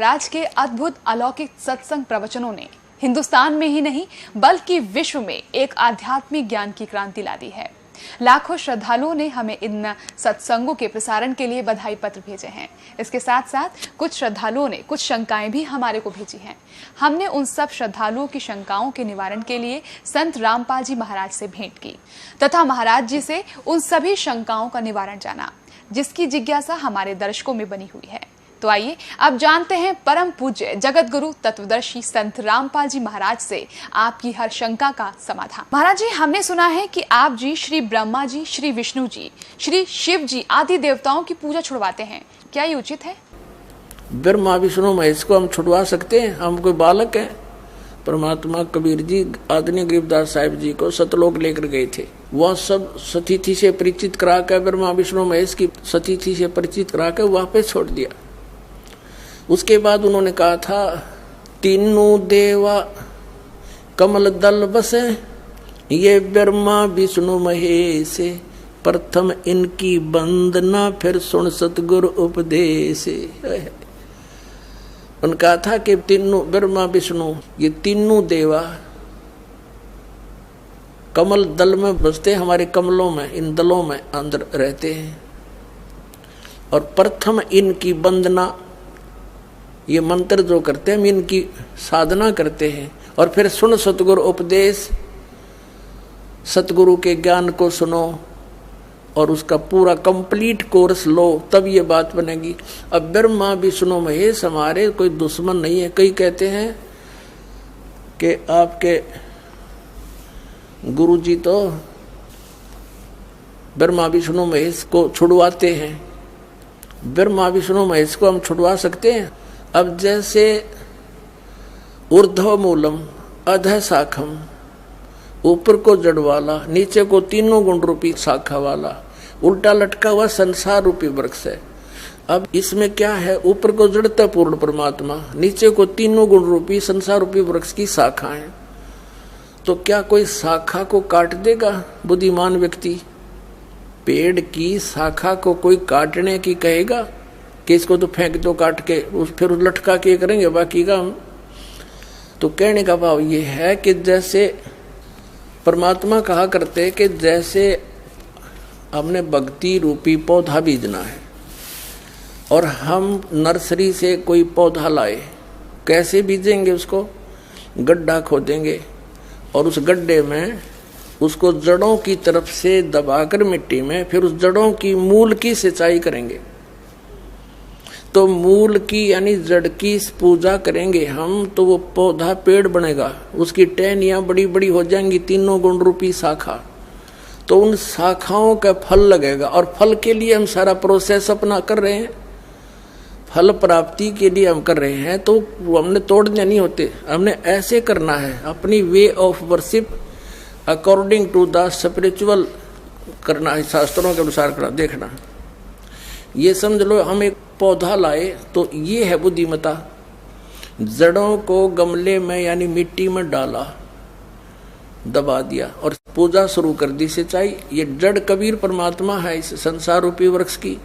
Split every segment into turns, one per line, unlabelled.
महाराज के अद्भुत अलौकिक सत्संग प्रवचनों ने हिंदुस्तान में ही नहीं बल्कि विश्व में एक आध्यात्मिक ज्ञान की क्रांति ला दी है। लाखों श्रद्धालुओं ने हमें इन सत्संगों के प्रसारण के लिए बधाई पत्र भेजे हैं। इसके साथ साथ कुछ श्रद्धालुओं ने कुछ शंकाएं भी हमारे को भेजी हैं। हमने उन सब श्रद्धालुओं की शंकाओं के निवारण के लिए संत रामपाल जी महाराज से भेंट की तथा महाराज जी से उन सभी शंकाओं का निवारण जाना, जिसकी जिज्ञासा हमारे दर्शकों में बनी हुई है। तो आइए अब जानते हैं परम पूज्य जगत गुरु तत्वदर्शी संत रामपाल जी महाराज से आपकी हर शंका का समाधान। महाराज जी, हमने सुना है कि आप जी श्री ब्रह्मा जी, श्री विष्णु जी, श्री शिव जी आदि देवताओं की पूजा छुड़वाते हैं, क्या ये उचित है?
ब्रह्मा विष्णु महेश को हम छुड़वा सकते हैं? हम कोई बालक हैं? परमात्मा कबीर जी आदरणीय गरीबदास साहिब जी को सतलोक लेकर गए थे। वह सब सतीथि से परिचित करा कर ब्रह्मा विष्णु महेश की सतीथि से परिचित करा कर वापस छोड़ दिया। उसके बाद उन्होंने कहा था, तीनों देवा कमल दल बसे, ये ब्रह्मा विष्णु महेश, प्रथम इनकी वंदना फिर सुन सतगुरु उपदेश। उन्होंने कहा था कि तीनों ब्रह्मा विष्णु ये तीनों देवा कमल दल में बसते, हमारे कमलों में, इन दलों में अंदर रहते हैं, और प्रथम इनकी वंदना, ये मंत्र जो करते हैं हम इनकी साधना करते हैं, और फिर सुन सतगुरु उपदेश, सतगुरु के ज्ञान को सुनो और उसका पूरा कंप्लीट कोर्स लो, तब ये बात बनेगी। अब ब्रह्मा विष्णु महेश हमारे कोई दुश्मन नहीं है। कई कहते हैं कि आपके गुरु जी तो ब्रह्मा विष्णु महेश को छुड़वाते हैं। ब्रह्मा विष्णु महेश को हम छुड़वा सकते हैं? अब जैसे ऊर्ध्व मूलम अधः शाखम, ऊपर को जड़ वाला, नीचे को तीनों गुण रूपी शाखा वाला, उल्टा लटका हुआ संसार रूपी वृक्ष है। अब इसमें क्या है? ऊपर को जड़ता पूर्ण परमात्मा, नीचे को तीनों गुण रूपी संसार रूपी वृक्ष की शाखा है। तो क्या कोई शाखा को काट देगा बुद्धिमान व्यक्ति? पेड़ की शाखा को कोई काटने की कहेगा कि इसको तो फेंक दो काट के, फिर लटका के करेंगे बाकी का हम? तो कहने का भाव ये है कि जैसे परमात्मा कहा करते कि जैसे हमने भक्ति रूपी पौधा बीजना है और हम नर्सरी से कोई पौधा लाए, कैसे बीजेंगे? उसको गड्ढा खोदेंगे और उस गड्ढे में उसको जड़ों की तरफ से दबाकर मिट्टी में, फिर उस जड़ों की मूल की सिंचाई करेंगे। तो मूल की यानी जड़ की पूजा करेंगे हम, तो वो पौधा पेड़ बनेगा, उसकी टहनियाँ बड़ी बड़ी हो जाएंगी, तीनों गुण रूपी शाखा। तो उन शाखाओं का फल लगेगा, और फल के लिए हम सारा प्रोसेस अपना कर रहे हैं, फल प्राप्ति के लिए हम कर रहे हैं। तो वो हमने तोड़ने नहीं होते, हमने ऐसे करना है, अपनी way of worship according to the spiritual करना है, शास्त्रों के अनुसार करना। देखना, ये समझ लो हम एक पौधा लाए तो ये है बुद्धिमता। जड़ों को गमले में यानी मिट्टी में डाला, दबा दिया और पूजा शुरू कर दी, सिंचाई। ये जड़ कबीर परमात्मा है इस संसार रूपी वृक्ष की।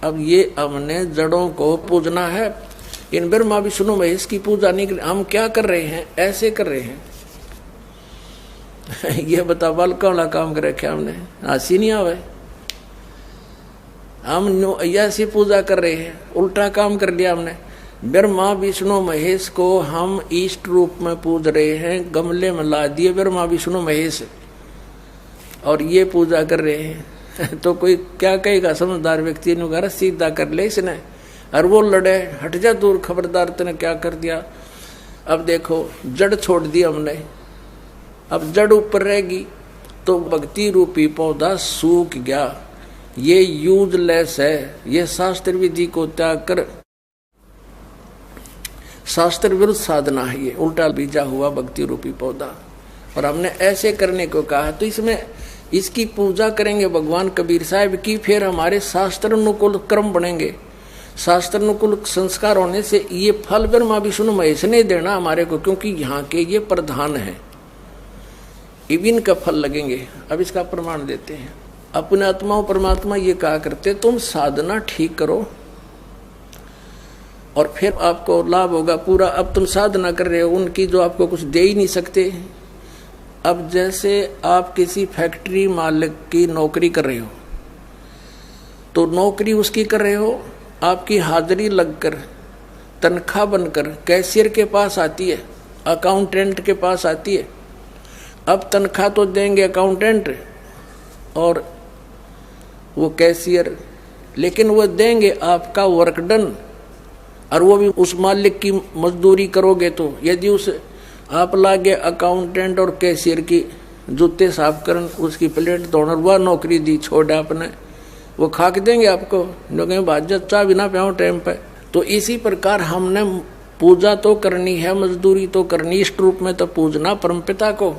अब ये हमने जड़ों को पूजना है, इन ब्रह्मा विष्णु महेश की पूजा नहीं कर। हम क्या कर रहे हैं? ऐसे कर रहे हैं। ये बता, बालका वाला काम कर रखे हमने, हंसी नहीं आवे। हम ऐसी पूजा कर रहे हैं, उल्टा काम कर लिया हमने। ब्रह्मा विष्णु महेश को हम इष्ट रूप में पूज रहे हैं, गमले में ला दिए ब्रह्मा विष्णु महेश और ये पूजा कर रहे हैं। तो कोई क्या कहेगा? समझदार व्यक्ति ने कहा सीधा कर ले इसने, और वो लड़े, हट जा दूर, खबरदार तूने क्या कर दिया। अब देखो जड़ छोड़ दी हमने, अब जड़ ऊपर रहेगी तो भक्ति रूपी पौधा सूख गया। ये यूजलेस है, ये शास्त्र विधि को त्याग कर शास्त्र विरुद्ध साधना है, ये उल्टा बीजा हुआ भक्ति रूपी पौधा। और हमने ऐसे करने को कहा, तो इसमें इसकी पूजा करेंगे भगवान कबीर साहब की, फिर हमारे शास्त्र अनुकूल कर्म बनेंगे। शास्त्र अनुकूल संस्कार होने से ये फल ब्रह्मा विष्णु महेश ने देना हमारे को, क्योंकि यहाँ के ये प्रधान है, इविन का फल लगेंगे। अब इसका प्रमाण देते हैं। अपने आत्मा परमात्मा ये कहा करते, तुम साधना ठीक करो और फिर आपको लाभ होगा पूरा। अब तुम साधना कर रहे हो उनकी जो आपको कुछ दे ही नहीं सकते। अब जैसे आप किसी फैक्ट्री मालिक की नौकरी कर रहे हो, तो नौकरी उसकी कर रहे हो, आपकी हाजिरी लगकर तनख्वाह बनकर कैशियर के पास आती है, अकाउंटेंट के पास आती है। अब तनख्वाह तो देंगे अकाउंटेंट और वो कैशियर, लेकिन वो देंगे आपका वर्क डन, और वो भी उस मालिक की मजदूरी करोगे। तो यदि उस आप लागे अकाउंटेंट और कैशियर की जूते साफ करन, उसकी प्लेट धोना, वह नौकरी दी छोड़ आपने, वो खाक देंगे आपको, लोग भाजत चाह बिना प्याओ टाइम पे। तो इसी प्रकार हमने पूजा तो करनी है, मजदूरी तो करनी, इष्ट रूप में तो पूजना परमपिता को,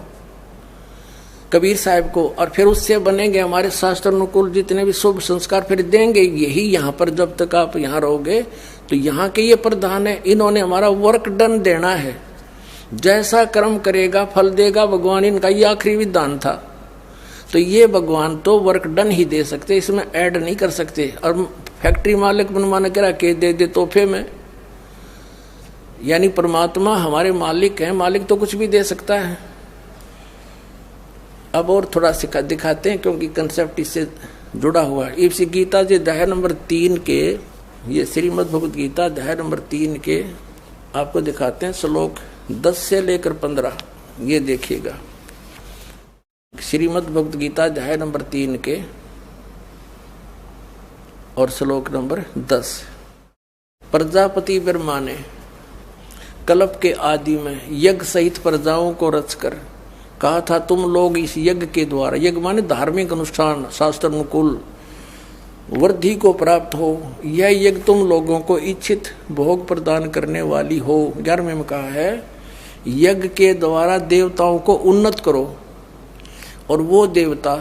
कबीर साहब को, और फिर उससे बनेंगे हमारे शास्त्र अनुकूल जितने भी शुभ संस्कार फिर देंगे। यही यहाँ पर जब तक आप यहाँ रहोगे तो यहाँ के ये प्रधान है, इन्होंने हमारा वर्क डन देना है। जैसा कर्म करेगा फल देगा भगवान, इनका ये आखिरी विधान था। तो ये भगवान तो वर्क डन ही दे सकते, इसमें ऐड नहीं कर सकते। और फैक्ट्री मालिक बनवाने करा के दे तोहफे में, यानी परमात्मा हमारे मालिक हैं, मालिक तो कुछ भी दे सकता है। अब और थोड़ा सिखा दिखाते हैं क्योंकि कंसेप्ट इससे जुड़ा हुआ है। इसी गीता जी अध्याय नंबर 3 के, ये श्रीमद् भगवद गीता अध्याय नंबर 3 के आपको दिखाते हैं श्लोक 10 से लेकर 15। ये देखिएगा, श्रीमद् भगवद गीता अध्याय नंबर 3 के और श्लोक नंबर 10। प्रजापति ब्रह्मा ने कल्प के आदि में यज्ञ सहित प्रजाओं को रचकर कहा था, तुम लोग इस यज्ञ के द्वारा, यज्ञ माने धार्मिक अनुष्ठान, शास्त्र अनुकूल वृद्धि को प्राप्त हो। यह यज्ञ तुम लोगों को इच्छित भोग प्रदान करने वाली हो। 11वें में कहा है, यज्ञ के द्वारा देवताओं को उन्नत करो और वो देवता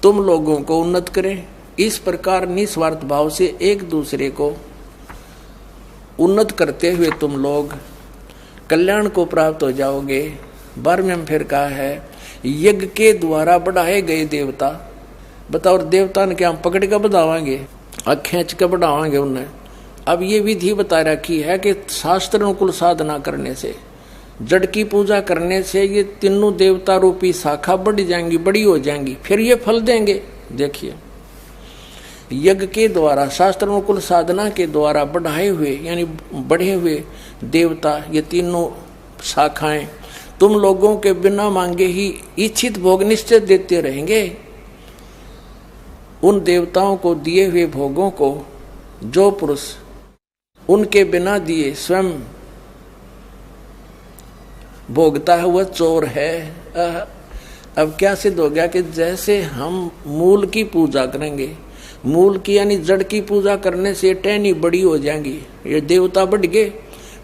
तुम लोगों को उन्नत करें। इस प्रकार निस्वार्थ भाव से एक दूसरे को उन्नत करते हुए तुम लोग कल्याण को प्राप्त हो जाओगे। 12वें में फिर कहा है, यज्ञ के द्वारा बढ़ाए गए देवता, बताओ देवता ने क्या हम पकड़ कर बढ़ावाएंगे, खींच कर बढ़ावाएंगे उन्हें। अब ये विधि बता रखी है कि शास्त्र अनुकूल साधना करने से, जड़ की पूजा करने से ये तीनों देवता रूपी शाखा बढ़ जाएंगी, बड़ी हो जाएंगी, फिर ये फल देंगे। देखिए, यज्ञ के द्वारा, शास्त्र अनुकूल साधना के द्वारा बढ़ाए हुए यानी बढ़े हुए देवता, ये तीनों शाखाएं तुम लोगों के बिना मांगे ही इच्छित भोग निश्चय देते रहेंगे। उन देवताओं को दिए हुए भोगों को जो पुरुष उनके बिना दिए स्वयं भोगता है वह चोर है। अब क्या सिद्ध हो गया कि जैसे हम मूल की पूजा करेंगे, मूल की यानी जड़ की पूजा करने से टहनी बड़ी हो जाएंगी, ये देवता बढ़ गए,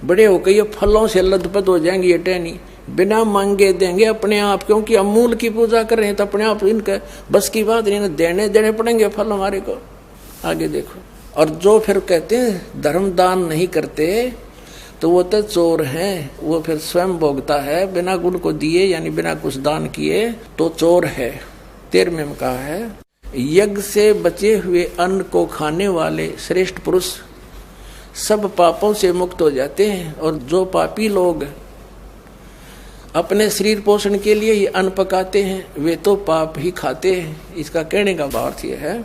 बड़े होकर ये फलों से लदपद हो जाएंगी, ये टहनी बिना मांगे देंगे अपने आप, क्योंकि हम मूल की पूजा कर रहे हैं तो अपने आप इनका बस की बात नहीं, देने पड़ेंगे फल हमारे को। आगे देखो, और जो फिर कहते हैं धर्म दान नहीं करते तो वो तो चोर हैं, वो फिर स्वयं भोगता है बिना गुण को दिए यानी बिना कुछ दान किए तो चोर है। 13वें में कहा है, यज्ञ से बचे हुए अन्न को खाने वाले श्रेष्ठ पुरुष सब पापों से मुक्त हो जाते हैं, और जो पापी लोग अपने शरीर पोषण के लिए ये अन्न पकाते हैं वे तो पाप ही खाते हैं। इसका कहने का भाव यह है,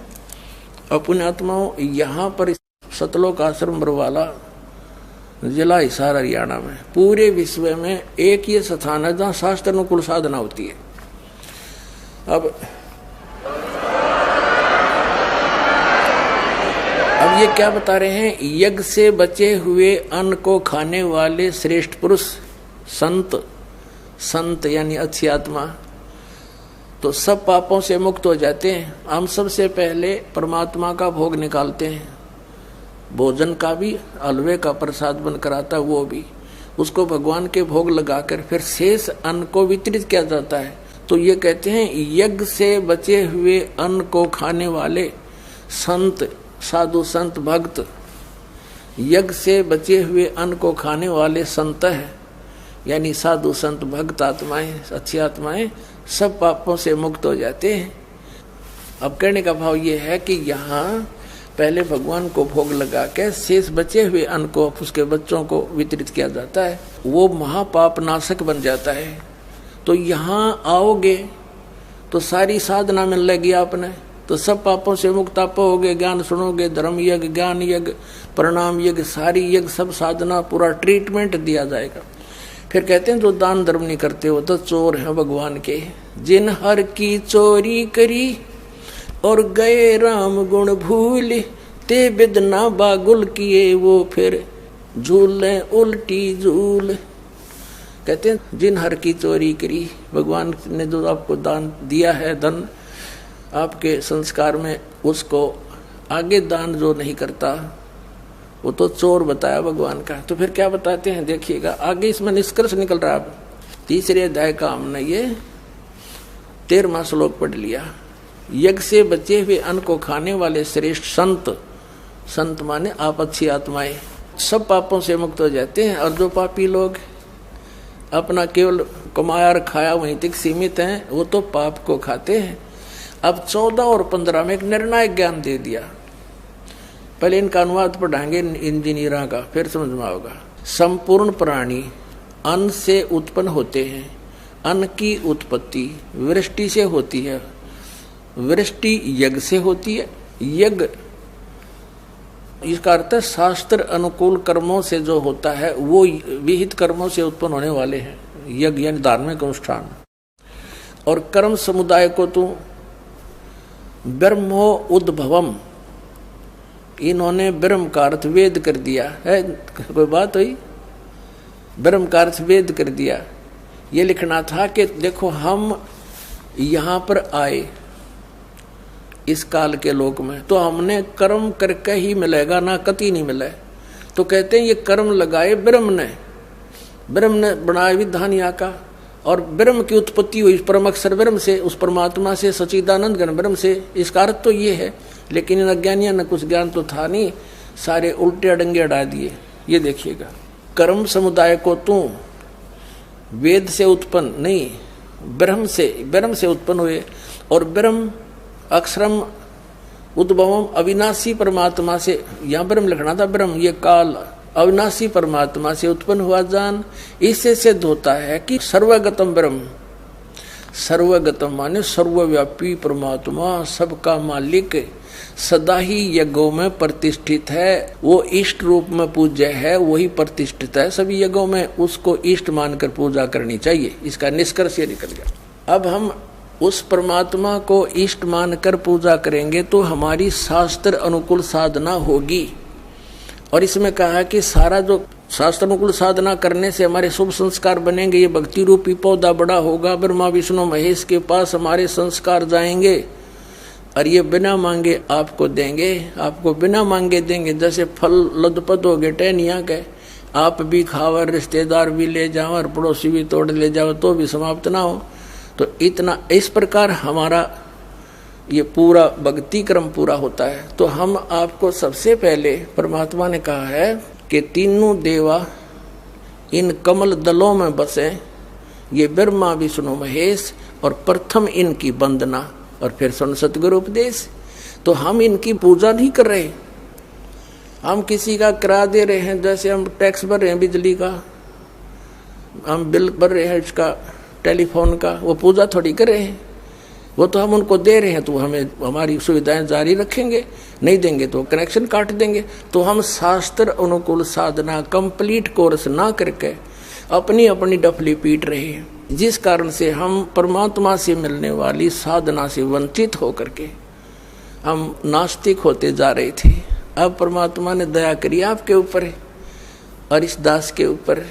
अपने आत्माओं यहाँ पर सतलोक आश्रम बरवाला जिला हिसार हरियाणा में पूरे विश्व में एक ये स्थान है जहाँ शास्त्र अनुकूल साधना होती है। अब ये क्या बता रहे हैं, यज्ञ से बचे हुए अन्न को खाने वाले श्रेष्ठ पुरुष संत यानी अच्छी आत्मा तो सब पापों से मुक्त हो जाते हैं। हम सबसे पहले परमात्मा का भोग निकालते हैं, भोजन का भी, हलवे का प्रसाद बनकर आता है वो भी, उसको भगवान के भोग लगाकर फिर शेष अन्न को वितरित किया जाता है। तो ये कहते हैं यज्ञ से बचे हुए अन्न को खाने वाले संत, साधु संत भक्त, यज्ञ से बचे हुए अन्न को खाने वाले संत है यानी साधु संत भक्त आत्माएं, अच्छी आत्माएं सब पापों से मुक्त हो जाते हैं। अब कहने का भाव ये है कि यहाँ पहले भगवान को भोग लगा के शेष बचे हुए अन्न को उसके बच्चों को वितरित किया जाता है। वो महापाप नाशक बन जाता है। तो यहाँ आओगे तो सारी साधना मिल लेगी आपने, तो सब पापों से मुक्त आप होगे। ज्ञान सुनोगे, धर्म यज्ञ, ज्ञान यज्ञ, प्रणाम यज्ञ, सारी यज्ञ, सब साधना, पूरा ट्रीटमेंट दिया जाएगा। फिर कहते हैं जो दान धर्म नहीं करते वो तो चोर हैं भगवान के। जिन हर की चोरी करी और गए राम गुण भूल, ते बिदना बागुल किए वो फिर झूले उल्टी झूल। कहते हैं जिन हर की चोरी करी, भगवान ने जो आपको दान दिया है, धन आपके संस्कार में, उसको आगे दान जो नहीं करता वो तो चोर बताया भगवान का। तो फिर क्या बताते हैं देखिएगा आगे, इसमें निष्कर्ष निकल रहा है। तीसरे अध्याय का हमने ये 13वां श्लोक पढ़ लिया। यज्ञ से बचे हुए अन्न को खाने वाले श्रेष्ठ संत, संत माने आप अच्छी आत्माएं, सब पापों से मुक्त हो जाते हैं। और जो पापी लोग अपना केवल कमाया और खाया वहीं तक सीमित हैं, वो तो पाप को खाते हैं। अब 14 और 15 में एक निर्णायक ज्ञान दे दिया। पहले इनका अनुवाद पढ़ाएंगे इंजीनियरों का, फिर समझ में आएगा। संपूर्ण प्राणी अन्न से उत्पन्न होते हैं। अन्न की उत्पत्ति वृष्टि से होती है, वृष्टि यज्ञ से होती है। यज्ञ इसका अर्थ है शास्त्र अनुकूल कर्मों से जो होता है वो विहित कर्मों से उत्पन्न होने वाले हैं, यज्ञ यानी धार्मिक अनुष्ठान। और कर्म समुदाय को तो ब्रह्मो उद्भवम, इन्होंने ब्रह्म का अर्थ वेद कर दिया है। कोई बात हुई? ब्रह्म का अर्थ वेद कर दिया। ये लिखना था कि देखो हम यहाँ पर आए इस काल के लोक में, तो हमने कर्म करके ही मिलेगा, ना कति नहीं मिले। तो कहते हैं ये कर्म लगाए ब्रह्म ने बनाया विधान यहाँ का, और ब्रह्म की उत्पत्ति हुई परम अक्षर ब्रह्म से, उस परमात्मा से, सच्चिदानंद घन ब्रह्म से। इसका अर्थ तो ये है, लेकिन इन अज्ञानियों ने कुछ ज्ञान तो था नहीं, सारे उल्टे अडंगे अड़ा दिए। ये देखिएगा, कर्म समुदाय को तू वेद से उत्पन्न नहीं, ब्रह्म से उत्पन्न हुए। और ब्रह्म अक्षरम उद्भवम अविनाशी परमात्मा से, यहाँ ब्रह्म लिखना था, ब्रह्म ये काल अविनाशी परमात्मा से उत्पन्न हुआ जान। इससे सिद्ध होता है कि सर्वगतम ब्रह्म, सर्वगतम माने सर्वव्यापी परमात्मा, सबका मालिक, सदा ही यज्ञों में प्रतिष्ठित है। वो इष्ट रूप में पूज्य है, वही प्रतिष्ठित है सभी यज्ञों में, उसको इष्ट मानकर पूजा करनी चाहिए। इसका निष्कर्ष ये निकल गया। अब हम उस परमात्मा को इष्ट मानकर पूजा करेंगे तो हमारी शास्त्र अनुकूल साधना होगी। और इसमें कहा कि सारा जो शास्त्र अनुकूल साधना करने से हमारे शुभ संस्कार बनेंगे। ये भक्ति रूपी पौधा बड़ा होगा, ब्रह्मा विष्णु महेश के पास हमारे संस्कार जाएंगे, और ये बिना मांगे आपको देंगे, आपको बिना मांगे देंगे। जैसे फल लदपत हो गए टहनिया के, आप भी खाओ, रिश्तेदार भी ले जाओ, और पड़ोसी भी तोड़ ले जाओ, तो भी समाप्त ना हो। तो इतना इस प्रकार हमारा ये पूरा भक्ति क्रम पूरा होता है। तो हम आपको सबसे पहले परमात्मा ने कहा है कि तीनों देवा इन कमल दलों में बसे, ये ब्रह्मा विष्णु महेश, और प्रथम इनकी वंदना, और फिर सुन सतगुरु उपदेश। तो हम इनकी पूजा नहीं कर रहे, हम किसी का किराया दे रहे हैं। जैसे हम टैक्स भर रहे हैं बिजली का, हम बिल भर रहे हैं इसका टेलीफोन का, वो पूजा थोड़ी कर रहे हैं, वो तो हम उनको दे रहे हैं। तो हमें हमारी सुविधाएं जारी रखेंगे, नहीं देंगे तो कनेक्शन काट देंगे। तो हम शास्त्र अनुकूल साधना कंप्लीट कोर्स ना करके अपनी अपनी डफली पीट रहे हैं, जिस कारण से हम परमात्मा से मिलने वाली साधना से वंचित होकर के हम नास्तिक होते जा रहे थे। अब परमात्मा ने दया करी आपके ऊपर और इस दास के ऊपर।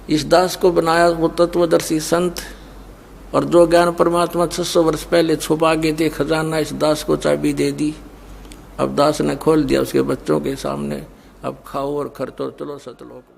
इस दास को बनाया वो तत्वदर्शी संत, और जो ज्ञान परमात्मा 600 वर्ष पहले छुपा गए थे खजाना, इस दास को चाबी दे दी। अब दास ने खोल दिया उसके बच्चों के सामने, अब खाओ और खर्चो, चलो सतलोक।